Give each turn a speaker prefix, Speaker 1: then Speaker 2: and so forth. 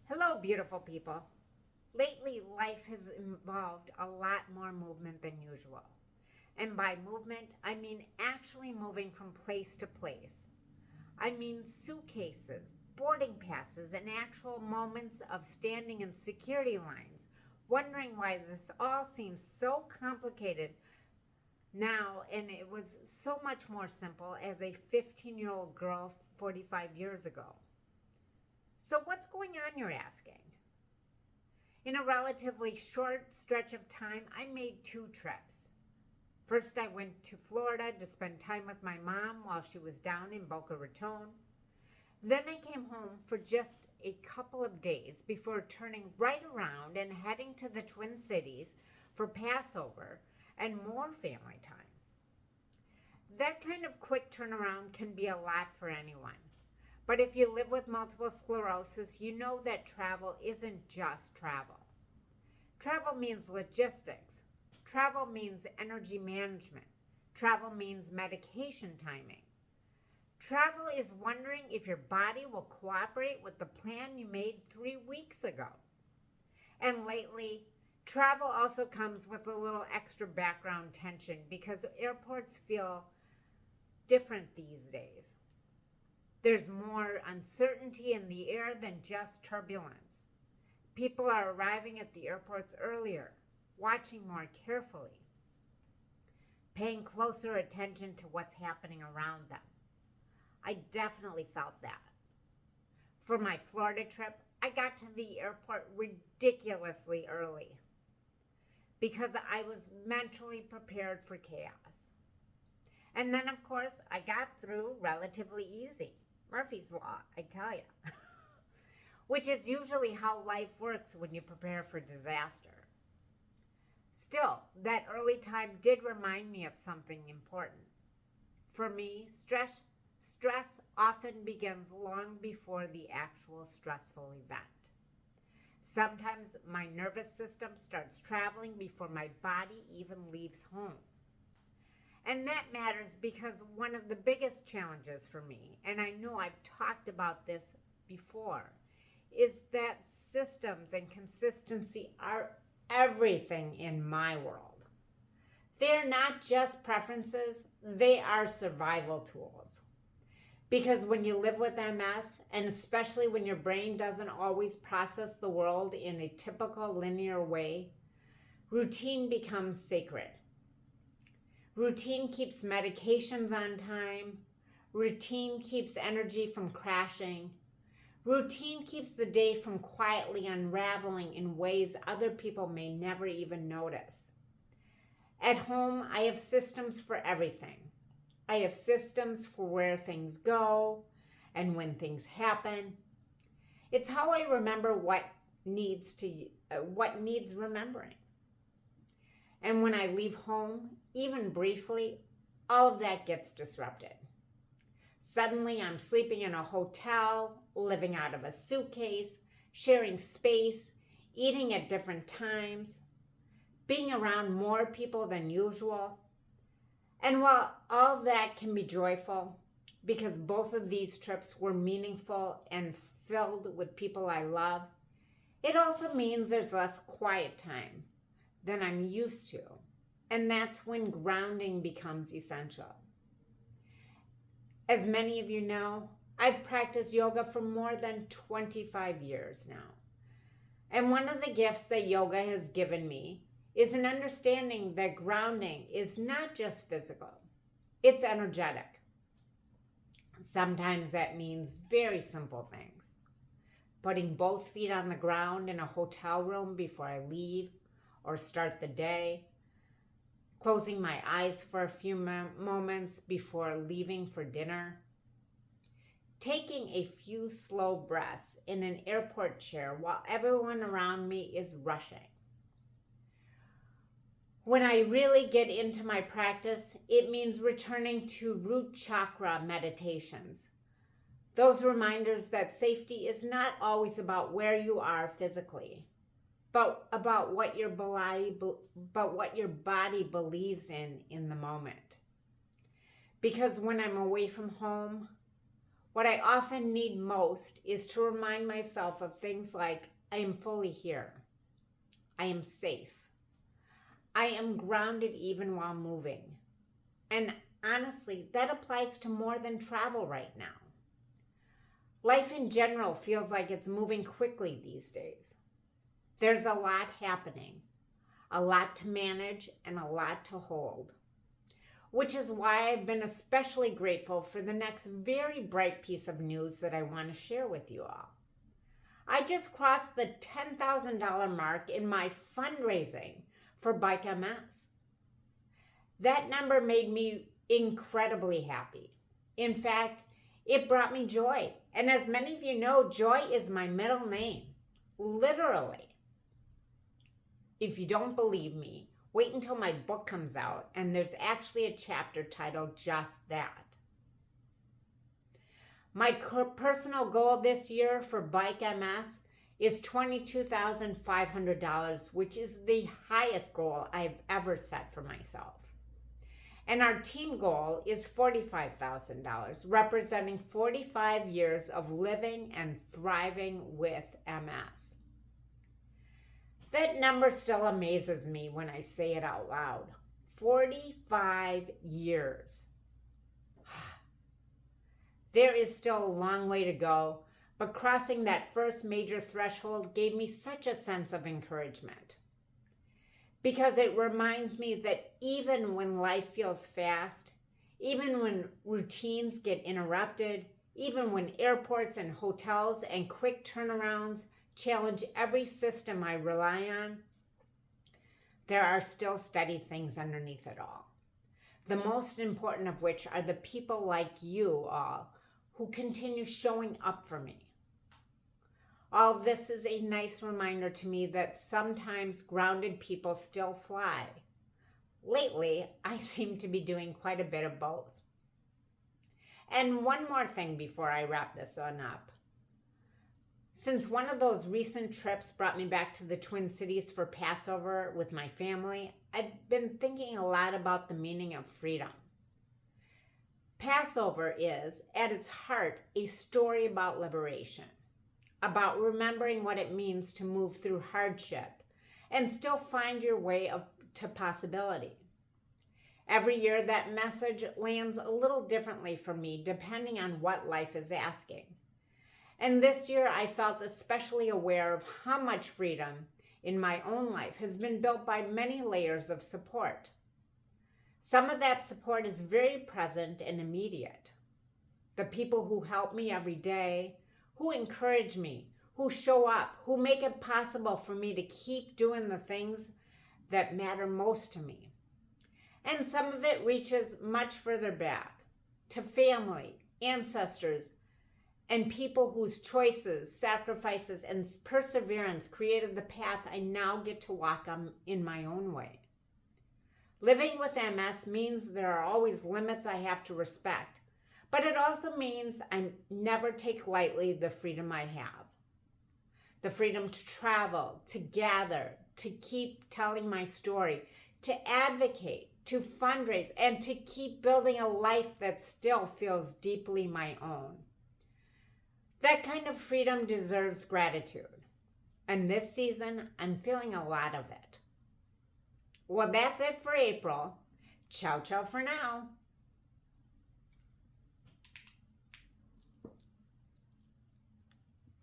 Speaker 1: Hello, beautiful people. Lately, life has involved a lot more movement than usual. And by movement, I mean actually moving from place to place. I mean suitcases, boarding passes, and actual moments of standing in security lines, wondering why this all seems so complicated now, and it was so much more simple as a 15-year-old girl 45 years ago. So, what's going on, you're asking? In a relatively short stretch of time, I made two trips. First, I went to Florida to spend time with my mom while she was down in Boca Raton. Then I came home for just a couple of days before turning right around and heading to the Twin Cities for Passover and more family time. That kind of quick turnaround can be a lot for anyone. But if you live with multiple sclerosis, you know that travel isn't just travel. Travel means logistics. Travel means energy management. Travel means medication timing. Travel is wondering if your body will cooperate with the plan you made 3 weeks ago. And lately, travel also comes with a little extra background tension because airports feel different these days. There's more uncertainty in the air than just turbulence. People are arriving at the airports earlier, watching more carefully, paying closer attention to what's happening around them. I definitely felt that. For my Florida trip, I got to the airport ridiculously early because I was mentally prepared for chaos. And then, of course, I got through relatively easy. Murphy's Law, I tell you. Which is usually how life works when you prepare for disaster. Still, that early time did remind me of something important. For me, stress often begins long before the actual stressful event. Sometimes my nervous system starts traveling before my body even leaves home. And that matters because one of the biggest challenges for me, and I know I've talked about this before, is that systems and consistency are everything in my world. They're not just preferences, they are survival tools. Because when you live with MS, and especially when your brain doesn't always process the world in a typical linear way, routine becomes sacred. Routine keeps medications on time. Routine keeps energy from crashing. Routine keeps the day from quietly unraveling in ways other people may never even notice. At home, I have systems for everything. I have systems for where things go and when things happen. It's how I remember what needs remembering. And when I leave home, even briefly, all of that gets disrupted. Suddenly, I'm sleeping in a hotel, living out of a suitcase, sharing space, eating at different times, being around more people than usual. And while all of that can be joyful, because both of these trips were meaningful and filled with people I love, it also means there's less quiet time than I'm used to. And that's when grounding becomes essential. As many of you know, I've practiced yoga for more than 25 years now. And one of the gifts that yoga has given me is an understanding that grounding is not just physical, it's energetic. Sometimes that means very simple things. Putting both feet on the ground in a hotel room before I leave or start the day, closing my eyes for a few moments before leaving for dinner, taking a few slow breaths in an airport chair while everyone around me is rushing. When I really get into my practice, it means returning to root chakra meditations. Those reminders that safety is not always about where you are physically, but about what your body believes in the moment. Because when I'm away from home, What I often need most is to remind myself of things like I am fully here. I am safe. I am grounded even while moving. And honestly, that applies to more than travel right now. Life in general feels like it's moving quickly these days. There's a lot happening, a lot to manage, and a lot to hold. Which is why I've been especially grateful for the next very bright piece of news that I want to share with you all. I just crossed the $10,000 mark in my fundraising for Bike MS. That number made me incredibly happy. In fact, it brought me joy. And as many of you know, Joy is my middle name, literally. If you don't believe me, wait until my book comes out, and there's actually a chapter titled just that. My personal goal this year for Bike MS is $22,500, which is the highest goal I've ever set for myself. And our team goal is $45,000, representing 45 years of living and thriving with MS. That number still amazes me when I say it out loud. 45 years. There is still a long way to go, but crossing that first major threshold gave me such a sense of encouragement. Because it reminds me that even when life feels fast, even when routines get interrupted, even when airports and hotels and quick turnarounds challenge every system I rely on, there are still steady things underneath it all. The most important of which are the people like you all who continue showing up for me. All this is a nice reminder to me that sometimes grounded people still fly. Lately, I seem to be doing quite a bit of both. And one more thing before I wrap this one up. Since one of those recent trips brought me back to the Twin Cities for Passover with my family, I've been thinking a lot about the meaning of freedom. Passover is, at its heart, a story about liberation, about remembering what it means to move through hardship and still find your way to possibility. Every year, that message lands a little differently for me, depending on what life is asking. And this year, I felt especially aware of how much freedom in my own life has been built by many layers of support. Some of that support is very present and immediate. The people who help me every day, who encourage me, who show up, who make it possible for me to keep doing the things that matter most to me. And some of it reaches much further back, to family, ancestors, and people whose choices, sacrifices, and perseverance created the path I now get to walk on in my own way. Living with MS means there are always limits I have to respect, but it also means I never take lightly the freedom I have. The freedom to travel, to gather, to keep telling my story, to advocate, to fundraise, and to keep building a life that still feels deeply my own. That kind of freedom deserves gratitude. And this season, I'm feeling a lot of it. Well, that's it for April. Ciao, ciao for now.